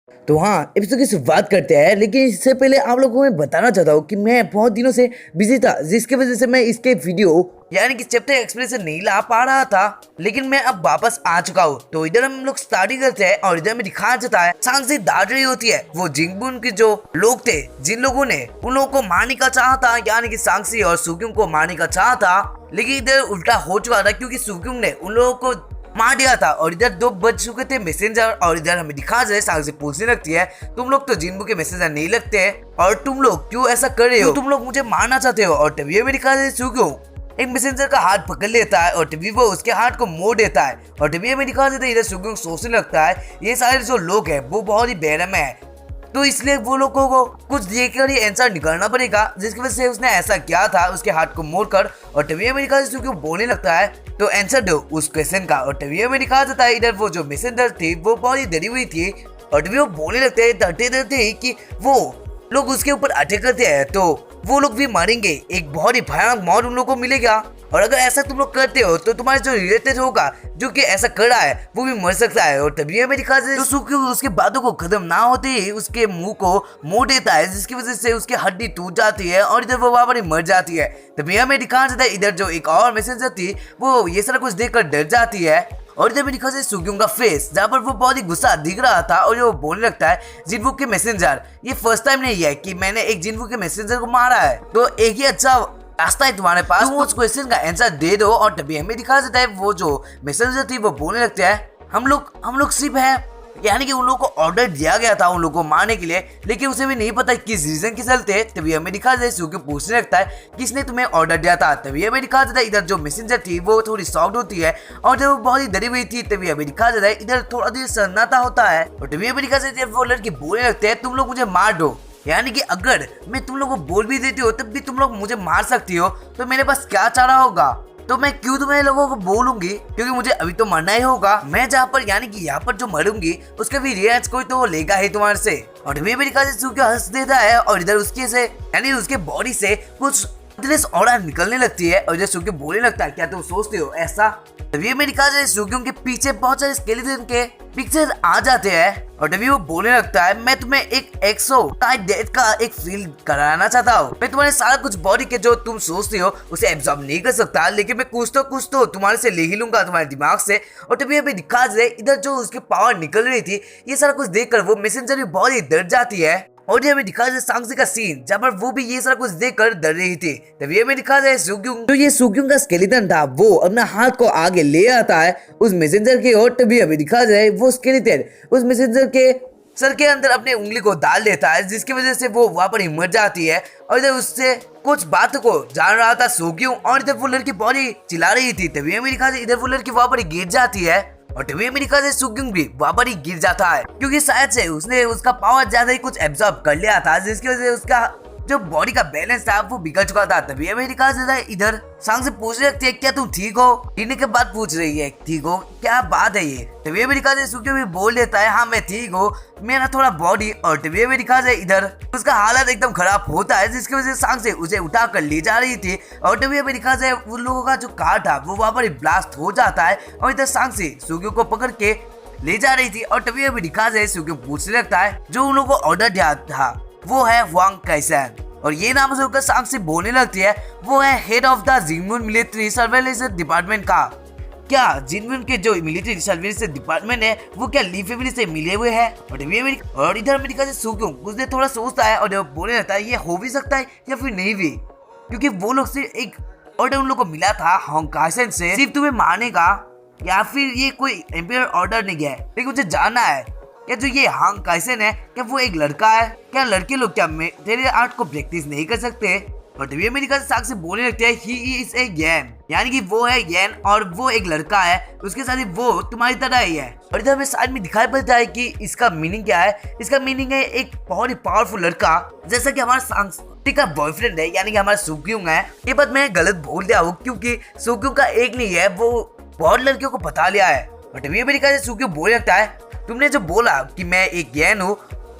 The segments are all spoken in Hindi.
तो हाँ, एपिसोड की शुरुआत करते हैं, लेकिन इससे पहले आप लोगों को मैं बताना चाहता हूँ कि मैं बहुत दिनों से बिजी था, जिसकी वजह से मैं इसके वीडियो यानी कि चैप्टर एक्सप्लेनेशन नहीं ला पा रहा था। लेकिन मैं अब वापस आ चुका हूँ। तो इधर हम लोग स्टार्टिंग करते हैं और इधर में दिखाया जाता है सांगसी दाद रही होती है। वो जिंगबुन के जो लोग थे, जिन लोगों ने उन लोगों को मारने का चाहा था, यानी कि सांगसी और सुक्यूंग को मारने का चाहा था, लेकिन इधर उल्टा हो चुका था क्योंकि सुक्यूंग ने उन लोगों को मार दिया था। और इधर दो बच चुके थे मैसेंजर। और इधर हमें दिखा जाए सांगसी पूछने लगती है, तुम लोग तो जिन्बू के मैसेंजर नहीं लगते और तुम लोग क्यों ऐसा कर रहे हो, तुम लोग मुझे मारना चाहते हो। और तभी हमें दिखा जाए सुक्यूं एक मैसेंजर का हाथ पकड़ लेता है और तभी वो उसके हाथ को मोड़ देता है। और तभी हमें दिखा देता है इधर सुक्यूं सोचने लगता है ये सारे जो लोग हैं वो बहुत ही बेरहम है, तो इसलिए वो लोगों को कुछ देकर ही आंसर निकालना पड़ेगा, जिसकी वजह से उसने ऐसा किया था उसके हाथ को मोड़कर। और तभी अमेरिका से क्यों बोलने लगता है तो आंसर दो उस क्वेश्चन का। और तभी हमें दिखा जाता है इधर वो जो मैसेंजर थी वो बहुत ही डरी हुई थी। और तभी वो बोलने लगते हैं डरते डरते कि वो लोग उसके ऊपर अटैक करते हैं तो वो लोग भी मरेंगे, एक बहुत ही भयानक मौत उन लोगों को मिलेगा। और अगर ऐसा तुम लोग करते हो तो तुम्हारे जो रिलेटेड होगा जो कि ऐसा कर रहा है वो भी मर सकता है। और तभी हमें दिखा जाए तो सुक्यूं उसके बातों को खत्म ना होते ही उसके मुंह को मोड़ देता है, जिसकी वजह से उसकी हड्डी टूट जाती है और इधर वो वहां पर मर जाती है। तभी हमें दिखा जाता है इधर जो एक और मैसेंजर थी वो ये सारा कुछ देखकर डर जाती है। और इधर भी दिखा जाए सुक्यूं का फेस, जहाँ पर वो बहुत ही गुस्सा दिख रहा था और वो बोलने लगता है जिन्वू के मैसेंजर, ये फर्स्ट टाइम नहीं है कि मैंने एक जिन्वू के मैसेंजर को मारा है, तो एक ही अच्छा रास्ता है तुम्हारे पास, तुम उस क्वेश्चन का आंसर दे दो। और तभी हमें दिखा जाता है वो जो मैसेंजर थी वो बोलने लगते हैं हम लोग सिर्फ है, यानी कि उन लोगों को ऑर्डर दिया गया था उन लोगों को मारने के लिए, लेकिन उसे भी नहीं पता किस रीजन के चलते। तभी हमें दिखा जाता है सुक्यूं पूछने लगता है किसने तुम्हें ऑर्डर दिया था। तभी हमें दिखा जाता है इधर जो मैसेंजर थी वो थोड़ी शॉक्ड होती है और जब वो बहुत ही डरी हुई थी। तभी हमें दिखा जाता है इधर थोड़ा देर सन्नाटा होता है। और तभी हमें दिखा जाता है वो लड़की बोलने लगते हैं तुम लोग मुझे मार दो, यानी कि अगर मैं तुम लोगों को बोल भी देती हो तब भी तुम लोग मुझे मार सकती हो, तो मेरे पास क्या चारा होगा, तो मैं क्यों तुम्हें लोगों को बोलूंगी, क्योंकि मुझे अभी तो मरना ही होगा। मैं जहाँ पर यानी कि यहाँ पर जो मरूंगी उसका भी रिवेंज कोई तो लेगा ही तुम्हारे से। और वे मेरी काज सुक्यूं हंस देता है और इधर उसके से यानी उसके बॉडी से कुछ ऑर्डर निकलने लगती है। और इधर सुक्यूं बोलने लगता है क्या तुम सोचते हो ऐसा। तभी मेरी काज सुक्यूं के पीछे बहुत सारे स्केलेटन के पिक्चर आ जाते हैं। और तभी वो बोलने लगता है मैं तुम्हें एक एक्सो टाइप डेथ का एक फील कराना चाहता हूँ, मैं तुम्हारे सारा कुछ बॉडी के जो तुम सोचते हो उसे एब्जॉर्ब नहीं कर सकता, लेकिन मैं कुछ तो तुम्हारे से ले ही लूंगा तुम्हारे दिमाग से। और तभी अभी दिखा जाए इधर जो उसकी पावर निकल रही थी ये सारा कुछ देखकर वो मैसेंजर भी बहुत ही डर जाती है। और ये हमें दिखा जाए सांगसी का सीन जहाँ पर वो भी ये सारा कुछ देखकर डर रही थी। तभी हमें दिखा जाए सुक्यूं, तो ये सुक्यूं का स्केलेटन था वो अपना हाथ को आगे ले आता है उस मैसेंजर की ओर। तभी हमें दिखा जाए वो स्केलेटन उस मैसेंजर के सर के अंदर अपने उंगली को डाल देता है, जिसकी वजह से वो वहां पर ही मर जाती है। और इधर उससे कुछ बातों को जान रहा था सुक्यूं और इधर वो लड़की बॉडी चिल्ला रही थी। तभी हमें दिखा जाए इधर वो लड़की वहां पर ही गिर जाती है। और तभी अमेरिका से सुक्यूं भी वहां पर ही गिर जाता है क्योंकि शायद से उसने उसका पावर ज्यादा ही कुछ एब्जॉर्ब कर लिया था, जिसकी वजह से उसका जो बॉडी का बैलेंस था वो बिगड़ चुका था। तभी अमेरिका से इधर सांग से पूछ रही है क्या तुम ठीक हो, गिरने के बाद पूछ रही है ठीक हो, क्या बात है ये। तभी अमेरिका से सुक्यूं भी बोल देता है हाँ मैं ठीक हूँ, मेरा थोड़ा बॉडी। और तभी अमेरिका से इधर उसका हालत एकदम खराब होता है, जिसकी वजह से सांग से उसे उठा कर ले जा रही थी। और तभी अमेरिका से उन लोगों का जो कार था वो वहां पर ब्लास्ट हो जाता है और इधर सांग से सुक्यूं को पकड़ के ले जा रही थी। और तभी अभी दिखा जाए सुक्यूं पूछने लगता है जो उन लोगों को ऑर्डर दिया था वो है वांग कैसन, और ये नाम से होकर सांग से बोलने लगती है वो है head of the Jinbun military surveillance department का। क्या जिनबुन के जो मिलिट्री सर्वेलेंस डिपार्टमेंट है वो क्या ली फैमिली से मिले हुए हैं। और इधर अमेरिका से सुक्यूं उसने थोड़ा सोचता है और बोलने लगता है ये हो भी सकता है या फिर नहीं भी, क्योंकि वो लोग से एक ऑर्डर उन लोग को मिला था होंग कैसन से सिर्फ तुम्हें मारने का, या फिर ये कोई एम्पायर ऑर्डर नहीं गया है। लेकिन मुझे जानना है क्या जो ये हांग कैसन है क्या वो एक लड़का है, क्या लड़के लोग क्या तेरे आर्ट को प्रैक्टिस नहीं कर सकते। और तभी अमेरिका से साग से बोलने लगते हैं ही इज ए यैन, यानी कि वो है यैन और वो एक लड़का है, उसके साथ ही वो तुम्हारी तरह ही है। और इधर हमें साइड में दिखाई पड़ता है कि इसका मीनिंग क्या है। इसका मीनिंग है एक बहुत ही पावरफुल लड़का, जैसा कि हमारा सांग का बॉयफ्रेंड है यानी कि हमारा सुक्यूं है। ये बात मैं गलत बोल दिया हूँ क्योंकि सुक्यूं का एक नहीं है, वो बहुत लड़कियों को बता लिया है। और तभी अमेरिका से सुक्यूं बोलने लगता है तुमने जो बोला कि मैं एक यैन हूँ,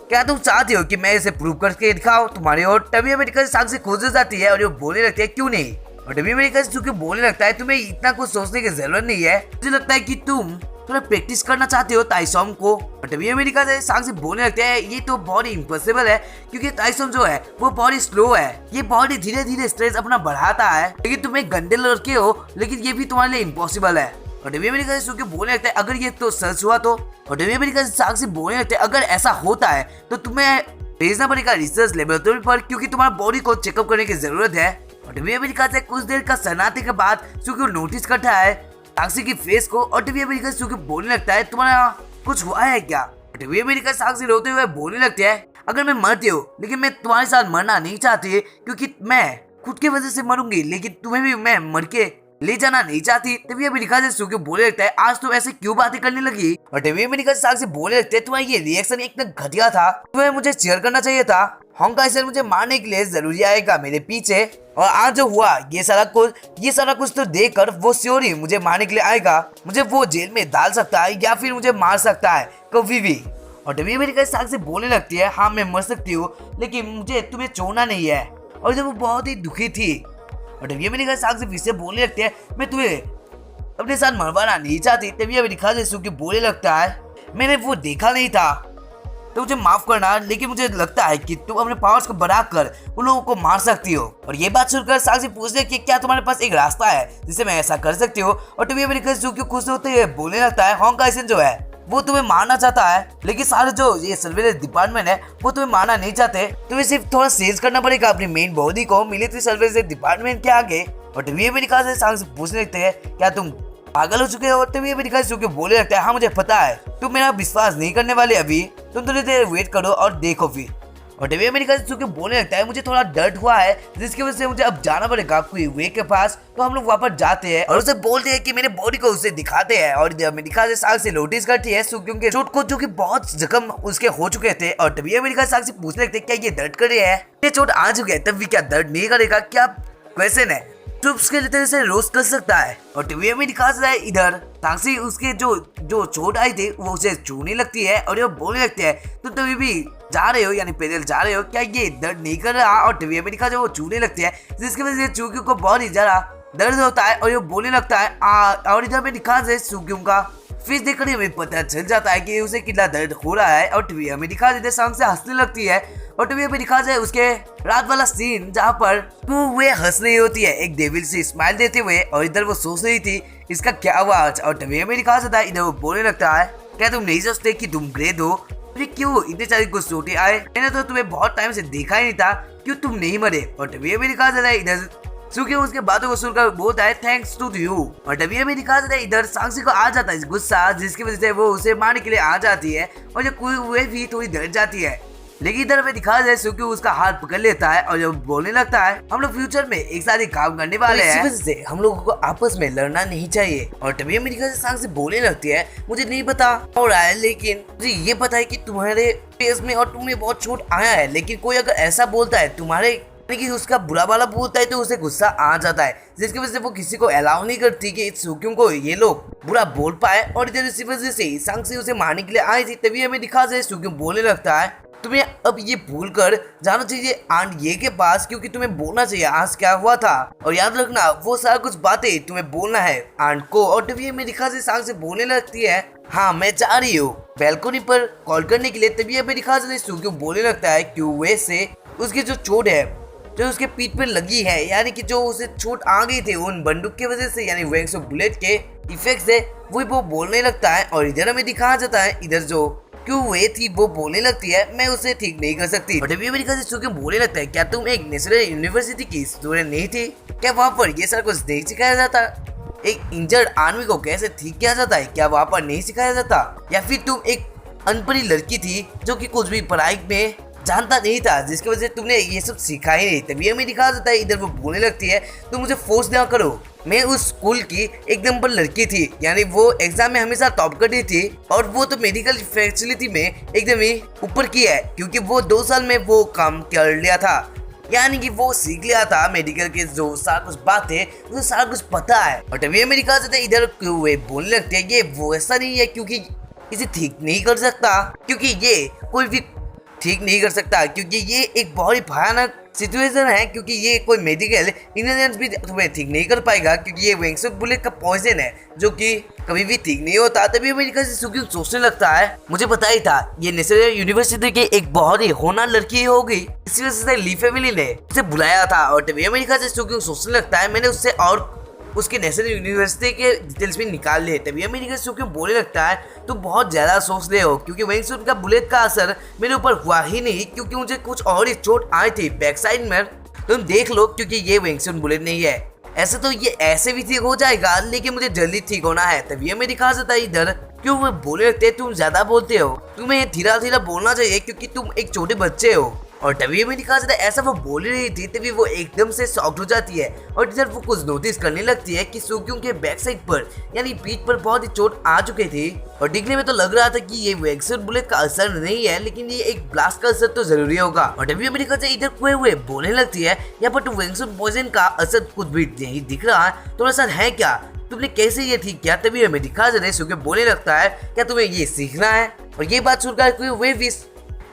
क्या तुम चाहते हो कि मैं इसे प्रूव करके दिखाऊं तुम्हारे और। तभी अमेरिका से सांग से खोज जाती है और वो बोलने लगती है क्यों नहीं। और तभी अमेरिका से सुक्यूं बोलने लगता है तुम्हें इतना कुछ सोचने की जरूरत नहीं है, मुझे लगता है कि तुम थोड़ा प्रैक्टिस करना चाहते हो ताइसोम को। और तभी अमेरिका से सांग से बोलने लगते हैं ये तो बहुत ही इम्पॉसिबल है क्योंकि ताइसोम जो है वो बहुत ही स्लो है, ये बहुत ही धीरे धीरे स्ट्रेस अपना बढ़ाता है, लेकिन तुम एक गंदे लड़के हो, लेकिन ये भी तुम्हारे लिए इम्पॉसिबल है। और तभी अमेरिका से बोलने लगता है अगर ये तो सच हुआ तो। और तभी अमेरिका से सांग से बोलने लगते हैं अगर ऐसा होता है तो तुम्हें भेजना पड़ेगा रिसर्च लेबोरेटरी पर क्योंकि तुम्हारा बॉडी को चेकअप करने की जरूरत है। और तभी अमेरिका से कुछ देर का सन्नाटे के बाद सुकी नोटिस करता है साक्षी की फेस को। और तभी अमेरिका से बोलने लगता है तुम्हारा कुछ हुआ है क्या। और तभी अमेरिका साक्षी रोते हुए बोलने लगते हैं अगर मैं मरती हूँ लेकिन मैं तुम्हारे साथ मरना नहीं चाहती क्योंकि मैं खुद की वजह से मरूंगी, लेकिन तुम्हें भी मैं मर के ले जाना नहीं चाहती। तभी अमेरिका से सुकी बोलने लगता है आज तुम ऐसे क्यों बातें करने लगी। और तभी अमेरिका से साक्षी बोलने लगते हैं तुम्हारा ये रिएक्शन एकदम घटिया था, तुम्हें मुझे शेयर करना चाहिए था। होंकाई सर मुझे मारने के लिए जरूरी आएगा मेरे पीछे, और आज जो हुआ ये सारा कुछ तो देखकर वो श्योर ही मुझे मारने के लिए आएगा, मुझे वो जेल में डाल सकता है या फिर मुझे मार सकता है कभी भी। और तभी अमेरिका से साक्षी बोलने लगती है हाँ मैं मर सकती हूँ लेकिन मुझे तुम्हें छोड़ना नहीं है। और जब वो बहुत ही दुखी थी और तभी अमेरिका से साक्षी फिर से बोलने लगती है मैं तुम्हें अपने साथ मरवाना नहीं चाहती। तभी अमेरिका से सुकी बोलने लगता है मैंने वो देखा नहीं था तो मुझे माफ करना, लेकिन मुझे लगता है कि तुम अपने पावर्स को बढ़ाकर उन लोगों को मार सकती हो। और ये बात सुनकर साक्षी पूछते कि क्या तुम्हारे पास एक रास्ता है जिससे मैं ऐसा कर सकती हूँ। और तभी अमेरिका से सुकी खुश होते हुए बोलने लगता है होंकाई सेन जो है वो तुम्हें मारना चाहता है, लेकिन सारे जो ये सर्वेलेंस डिपार्टमेंट है वो तुम्हें मारना नहीं चाहते, तुम्हें सिर्फ थोड़ा चेंज करना पड़ेगा अपनी मेन बॉडी को मिलिट्री सर्वेलेंस डिपार्टमेंट के आगे। और तभी अमेरिका से सांग से पूछने लगते हैं क्या तुम पागल हो चुके हो। और तभी अमेरिका से बोलने लगता है हाँ मुझे पता है तुम मेरा विश्वास नहीं करने वाले, अभी तुम थोड़ी देर वेट करो और देखो फिर। और तभी अमेरिका से बोलने लगता है मुझे थोड़ा डर हुआ है जिसकी वजह से मुझे अब जाना पड़ेगा कोई वे के पास। तो हम लोग वापस जाते हैं और उसे बोलते हैं कि मेरे बॉडी को उसे दिखाते हैं। और अमेरिका से साग से नोटिस करती है सुक्यों के चोट को जो कि बहुत जख्म उसके हो चुके थे। और तभी अमेरिका साग से पूछने लगते क्या ये दर्द कर रहे हैं, ये चोट आ चुके हैं तब भी क्या दर्द नहीं करेगा, क्या क्वेश्चन है तो उसके तरह से रोस्ट कर सकता है। और टीवी में दिखा रहा है इधर तांसी उसके जो चोट आई थी वो उसे छूने लगती है और ये बोलने लगते हैं तुम तभी भी जा रहे हो यानी पैदल जा रहे हो, क्या ये दर्द नहीं कर रहा। और टीवी में दिखा वो छूने लगते हैं जिसकी वजह से चूक्यों को बहुत ही ज्यादा दर्द होता है और ये बोलने लगता है और इधर में दिखा है चूक्यों का फेस देखकर हमें पता चल जाता है कि उसे कितना दर्द हो रहा है। और टीवी हमें दिखा देते शाम से हंसने लगती है और टीवी में दिखा जाए उसके रात वाला सीन जहाँ पर वो हंस रही होती है एक डेविल से स्माइल देते हुए और इधर वो सोच रही थी इसका क्या हुआ आज। और टीवी में दिखा जाता है इधर वो बोलने लगता है क्या तुम नहीं सोचते कि तुम ग्रेट हो, अरे क्यों इतने सारे कुछ छोटे आए, मैंने तो तुम्हें बहुत टाइम से देखा ही नहीं था, क्यों तुम नहीं मरे। और टीवी में दिखा जाता है इधर सुखी उसके बातों को सुनकर बोलता है थैंक्स टू यू। और तभी हमें दिखा देता है इधर सांक्षी को आ जाता है गुस्सा जिसकी वजह से वो उसे मारने के लिए आ जाती है और जब कोई हुए भी थोड़ी डर जाती है। लेकिन इधर हमें दिखा जाए सुखी उसका हाथ पकड़ लेता है और जब बोलने लगता है हम लोग फ्यूचर में एक साथ ही काम करने वाले हैं, इस वजह से हम लोगों को आपस में लड़ना नहीं चाहिए। और तभी हमें दिखा सांक्षी बोलने लगती है मुझे नहीं पता हो रहा है लेकिन मुझे ये पता है कि तुम्हारे फेस में और तुम्हें बहुत चोट आया है, लेकिन कोई अगर ऐसा बोलता है तुम्हारे कि उसका बुरा वाला बोलता है तो उसे गुस्सा आ जाता है जिसकी वजह से वो किसी को अलाउ नहीं करती कि सुक्यों को ये लोग बुरा बोल पाए। और इधर इसी वजह से सांक्षी उसे मारने के लिए आई थी। तभी हमें दिखा जाए सुक्यों बोलने लगता है तुम्हें अब ये भूल कर जाना चाहिए आंट ये के पास क्योंकि तुम्हें बोलना चाहिए आज क्या हुआ था और याद रखना वो सारा कुछ बातें तुम्हें बोलना है आंट को। और तभी हमें दिखा जाए सांक्षी बोलने लगती है हाँ मैं जा रही हूँ बैल्कनी पर कॉल करने के लिए। तभी हमें दिखा जाए सुक्यों बोलने लगता है क्यों वैसे उसकी जो चोट है जो उसके पीठ पे लगी है यानी कि जो उसे चोट आ गई थी उन बंदूक की वजह से यानी वैक्स ऑफ बुलेट के इफेक्ट से वो बोलने लगता है। और इधर हमें दिखाया जाता है इधर जो क्यों वे थी वो बोलने लगती है मैं उसे ठीक नहीं कर सकती। और तभी अमेरिका से सुक्यों बोलने लगता है क्या तुम एक नेशनल यूनिवर्सिटी की स्टूडेंट नहीं थी, क्या वहाँ पर ये सारा कुछ नहीं सिखाया जाता, एक इंजर्ड आदमी को कैसे ठीक किया जाता है क्या वहाँ पर नहीं सिखाया जाता, या फिर तुम एक अनपढ़ी लड़की थी जो कि कुछ भी पढ़ाई में जानता नहीं था जिसकी वजह से तुमने ये सब सीखा ही नहीं। तभी हमें दिखा जाता है इधर वो बोलने लगती है तुम मुझे फोर्स ना करो, मैं उस स्कूल की एक नंबर लड़की थी यानी वो एग्जाम में हमेशा टॉप करती थी और वो तो मेडिकल फैसिलिटी में एकदम ही ऊपर की है क्योंकि वो 2 साल में वो काम कर लिया था यानी कि वो सीख लिया था मेडिकल के जो सारा कुछ बात है वो सारा कुछ पता है। और तभी हमें दिखा जाता है इधर वे बोलने लगते हैं ये वो ऐसा नहीं है क्योंकि इसे ठीक नहीं कर सकता क्योंकि ये कोई भी ठीक नहीं कर सकता, क्योंकि ये एक बहुत ही भयानक सिचुएशन है, क्योंकि ये कोई मेडिकल इंग्रेडिएंट्स भी तुम्हें ठीक नहीं कर पाएगा, क्योंकि ये वेंगसुन बुलेट का पॉइजन है जो कि कभी भी ठीक नहीं होता। तभी अमेरिका से सुक्यूं सोचने लगता है, मुझे पता ही था ये नेशनल यूनिवर्सिटी की एक बहुत ही होनहार लड़की होगी, इसी वजह से ली फैमिली ने उसे बुलाया था। और तभी अमेरिका से सुक्यूं सोचने लगता है, मैंने उससे और उसके नेशनल यूनिवर्सिटी के डिटेल्स भी निकाल लिए। तभी अमेरिका से क्यों बोलने लगता है, तुम बहुत ज्यादा सोच रहे हो, क्योंकि वेंगसुन का बुलेट का असर मेरे ऊपर हुआ ही नहीं, क्योंकि मुझे कुछ और ही चोट आई थी बैक साइड में। तुम देख लो, क्योंकि ये वेंगसुन बुलेट नहीं है। ऐसे तो ये ऐसे भी ठीक हो जाएगा, लेकिन मुझे जल्दी ठीक होना है। तभी अमेरिका से था इधर, क्यों वो बोलने लगते, तुम ज्यादा बोलते हो, तुम्हें धीरे धीरे बोलना चाहिए, क्योंकि तुम एक छोटे बच्चे हो। और तभी अमेरिका से ऐसा वो बोल रही थी, तभी वो एकदम से शॉक्ड हो जाती है और इधर वो कुछ नोटिस करने लगती है कि सुक्यूं के बैक साइड पर यानी पीठ पर बहुत ही चोट आ चुके थे। और दिखने में तो लग रहा था कि ये वेंगसुन बुलेट का असर नहीं है, लेकिन ये एक ब्लास्ट का असर तो जरूरी होगा। और तभी अमेरिका से इधर खोए हुए बोलने लगती है, यहाँ पर तो वेंगसुन पॉइजन का असर कुछ भी नहीं दिख रहा, तुम्हारे साथ है क्या, तुमने कैसे ये ठीक किया। तभी अमेरिका से सुक्यूं बोलने लगता है, क्या तुम्हें ये सीखना है। और ये बात सुनकर वे विश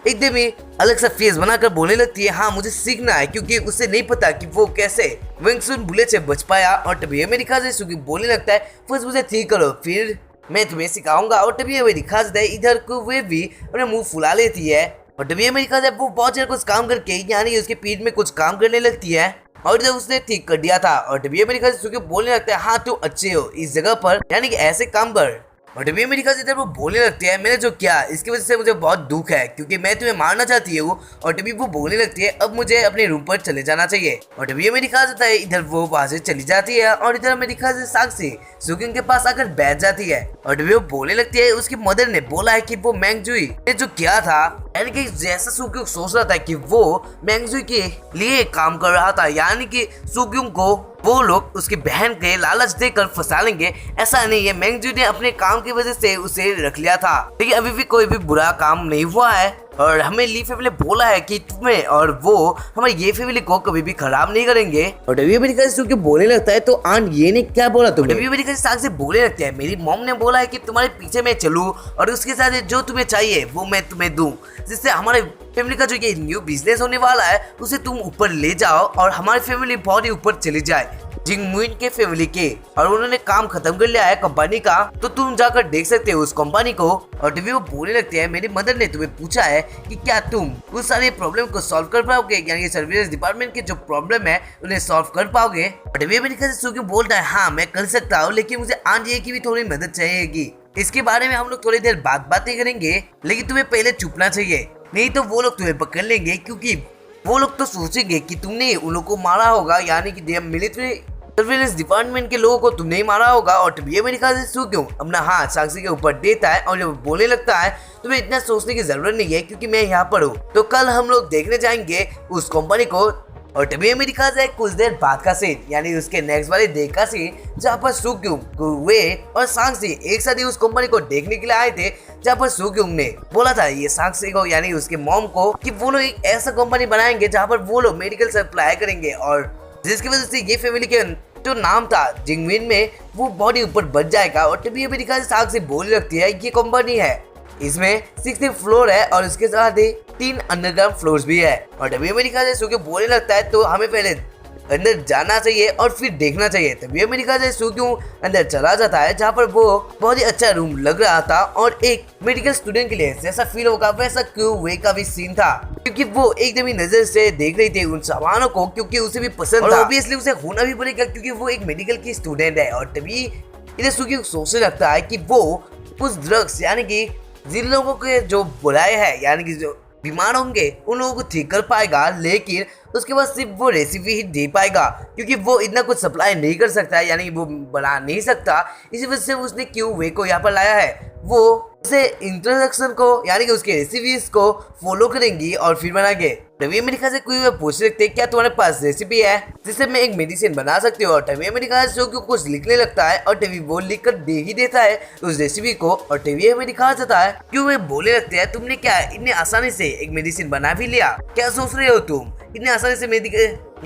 एकदम ही अलग सा फेस बनाकर बोलने लगती है, हाँ मुझे सीखना है, क्योंकि उसे नहीं पता कि वो कैसे वेंगसुन बुलेट से बच पाया। और तभी अमेरिका से सुक्यूं बोलने लगता है, फर्स्ट मुझे ठीक करो, फिर मैं तुम्हें सिखाऊंगा। और तभी अमेरिका से इधर को वे भी अपना मुंह फुला लेती है। और तभी अमेरिका से वो बहुत ज्यादा कुछ काम करके यानी उसके पीठ में कुछ काम करने लगती है, और इधर उसने ठीक कर दिया था। और तभी अमेरिका से सुक्यूं बोलने लगता है, हाँ तुम अच्छे हो इस जगह पर, यानी कि ऐसे काम कर। और तभी अमेरिका से इधर वो बोलने लगती है, मैंने जो किया इसकी वजह से मुझे बहुत दुख है, क्योंकि मैं तुम्हें मारना चाहती हूँ। और तभी वो बोलने लगती है, अब मुझे अपने रूम पर चले जाना चाहिए। और तभी अमेरिका से इधर वो वहां से चली जाती है, और इधर अमेरिका से साक्षी सुक्यूं के पास आकर बैठ जाती है। और तभी वो बोलने लगती है, उसकी मदर ने बोला है कि वो मैंगजुई ने जो किया था, यानी कि जैसा सुक्यूं सोच रहा था कि वो मैंगजुई के लिए काम कर रहा था, यानी कि सुक्यूं को वो लोग उसकी बहन के लालच देकर फंसा लेंगे, ऐसा नहीं है। मैंगजुई ने अपने काम की वजह से उसे रख लिया था, लेकिन अभी भी कोई भी बुरा काम नहीं हुआ है। और हमें ली फैमिली बोला है कि तुम्हें और वो हमारी ये फैमिली को कभी भी खराब नहीं करेंगे। और डब्ल्यू अमेरिका से क्योंकि बोलने लगता है, तो आंट ये ने क्या बोला तुम्हें। डब्ल्यू अमेरिका से साग से बोलने लगता है, मेरी मॉम ने बोला है कि तुम्हारे पीछे मैं चलूं और उसके साथ जो तुम्हें चाहिए वो मैं तुम्हें दूं, जिससे हमारे फैमिली का जो ये न्यू बिजनेस होने वाला है उसे तुम ऊपर ले जाओ और हमारी फैमिली बहुत ही ऊपर चली जाए जिंगमुइन के फैमिली के। और उन्होंने काम खत्म कर लिया है कंपनी का, तो तुम जाकर देख सकते हो उस कंपनी को। और तभी वो बोलने लगते हैं, मेरी मदर ने तुम्हें पूछा है कि क्या तुम उस सारे प्रॉब्लम को सॉल्व कर पाओगे, यानी सर्विस डिपार्टमेंट के जो प्रॉब्लम है उन्हें सॉल्व कर पाओगे। और तभी अमेरिका से सुक्यूं बोलता है, हाँ मैं कर सकता हूँ, लेकिन मुझे आंटी की भी थोड़ी मदद चाहिएगी। इसके बारे में हम लोग थोड़ी देर बातें करेंगे, लेकिन तुम्हें पहले चुपना चाहिए, नहीं तो वो लोग तुम्हें पकड़ लेंगे, क्योंकि वो लोग तो सोचेंगे कि तुमने उन लोग को मारा होगा, यानी कि मिलिट्री सर्विलेंस डिपार्टमेंट के लोगों को तुमने ही मारा होगा। और तभी अमेरिका से सुक्यूं अपना हाथ साक्षी के ऊपर देता है और जब बोलने लगता है, तुम्हें इतना सोचने की जरूरत नहीं है, क्योंकि मैं यहाँ पर हूँ, तो कल हम लोग देखने जाएंगे उस कंपनी को। और तभी अमेरिका से कुछ देर बाद का सीन, यानी उसके नेक्स्ट वाले डे का सीन, जहाँ पर सुक्यूं, वे और साक्षी एक साथ ही उस कंपनी को देखने के लिए आए थे, जहाँ पर सुक्यूं ने बोला था ये साक्षी को, यानी उसके मॉम को, कि वो लोग एक ऐसा कंपनी बनाएंगे जहाँ पर वो लोग मेडिकल सप्लाई करेंगे, और जिसकी वजह से ये फैमिली के जो नाम था जिंगमिन में वो बहुत ही ऊपर बढ़ जाएगा। और तभी अमेरिका से साग से बोलने लगती है, ये कंपनी है, इसमें 60 फ्लोर है और उसके साथ ही 3 अंडरग्राउंड फ्लोर्स भी है। और तभी अमेरिका से सुक्यूं बोलने लगता है, तो हमें पहले अंदर जाना चाहिए और फिर देखना चाहिए। तभी अमेरिका से सुक्यूं अंदर चला जाता है, जहाँ पर वो बहुत ही अच्छा रूम लग रहा था, और एक मेडिकल स्टूडेंट के लिए जैसा फील होगा वैसा क्यों वे का भी सीन था, क्योंकि वो एकदम ही नजर से देख रही थी उन सामानों को, क्योंकि उसे भी पसंद था। ऑब्वियसली उसे होना भी पड़ेगा, क्योंकि वो एक मेडिकल की स्टूडेंट है। और तभी इधर सुक्यूं सोचने लगता है कि वो उस ड्रग्स, यानी कि जिन लोगों के जो बुराए है, यानी कि जो बीमार होंगे उन लोगों को ठीक कर पाएगा, लेकिन उसके बाद सिर्फ वो रेसिपी ही दे पाएगा, क्योंकि वो इतना कुछ सप्लाई नहीं कर सकता है, यानी वो बना नहीं सकता। इसी वजह से उसने क्यों वे को यहाँ पर लाया है, वो उसे इंट्रोडक्शन को, यानी कि उसके रेसिपीज को फॉलो करेंगी और फिर बनाएंगे। तभी अमेरिका से कोई पूछ सकते क्या तुम्हारे पास रेसिपी है जिससे मैं एक मेडिसिन बना सकती हूँ। और तभी अमेरिका से जो कुछ लिखने लगता है और तभी वो लिख कर दे ही देता है उस रेसिपी को। और तभी अमेरिका जाता है, क्यों वे बोलने लगते हैं, तुमने क्या इतने आसानी से एक मेडिसिन बना भी लिया, क्या सोच रहे हो तुम, इतने आसानी से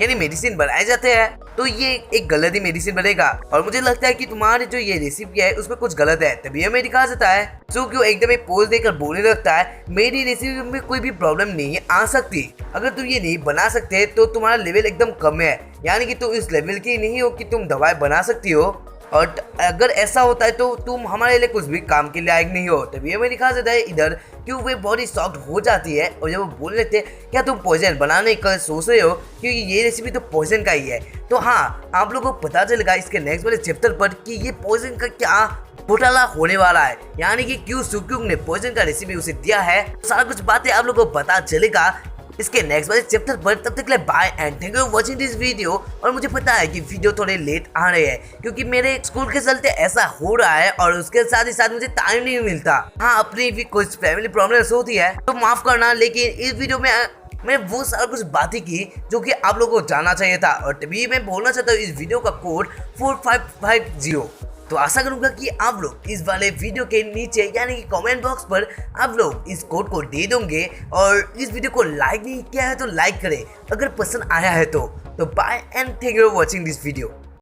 यानी मेडिसिन बनाए जाते हैं, तो ये एक गलत ही मेडिसिन बनेगा। और मुझे लगता है कि तुम्हारी जो ये रेसिपी है उसमें कुछ गलत है, तभी हमें दिखा जाता है। सो क्यों एकदम एक पोज देकर बोलने लगता है मेरी रेसिपी में कोई भी प्रॉब्लम नहीं आ सकती। अगर तुम ये नहीं बना सकते तो तुम्हारा लेवल एकदम कम है, यानी कि तुम इस लेवल की नहीं हो कि तुम दवाई बना सकती हो। और अगर ऐसा होता है तो तुम हमारे लिए कुछ भी काम के लायक नहीं हो। तभी हमें दिखा जाता है इधर कि वे बॉडी सॉफ्ट हो जाती है और जब वो बोल लेते हैं क्या तुम पॉइजन बनाने का सोच रहे हो, क्योंकि ये रेसिपी तो पॉइजन का ही है। तो हाँ, आप लोगों को पता चलेगा इसके नेक्स्ट वाले चैप्टर पर कि ये पॉइजन का क्या घोटाला होने वाला है, यानी कि क्यों सुक्यूंग ने पॉइजन का रेसिपी उसे दिया है। सारा कुछ बातें आप लोगों को पता चलेगा इसके नेक्स्ट वाले चैप्टर पर। तब तक के लिए bye and thank you for watching this video. और मुझे पता है कि वीडियो थोड़े लेट आ रहे हैं क्योंकि मेरे स्कूल के चलते ऐसा हो रहा है और उसके साथ ही साथ मुझे टाइम नहीं मिलता। हाँ, अपनी भी कुछ फैमिली प्रॉब्लम्स होती है तो माफ करना, लेकिन इस वीडियो में मैंने वो सारा कुछ बातें की जो कि आप लोगों को जानना चाहिए था। और तभी मैं बोलना चाहता हूँ इस वीडियो का कोड 4550। तो आशा करूंगा कि आप लोग इस वाले वीडियो के नीचे यानी कि कमेंट बॉक्स पर आप लोग इस कोड को दे दोगे। और इस वीडियो को लाइक नहीं किया है तो लाइक करें, अगर पसंद आया है तो bye and thank you for watching this video.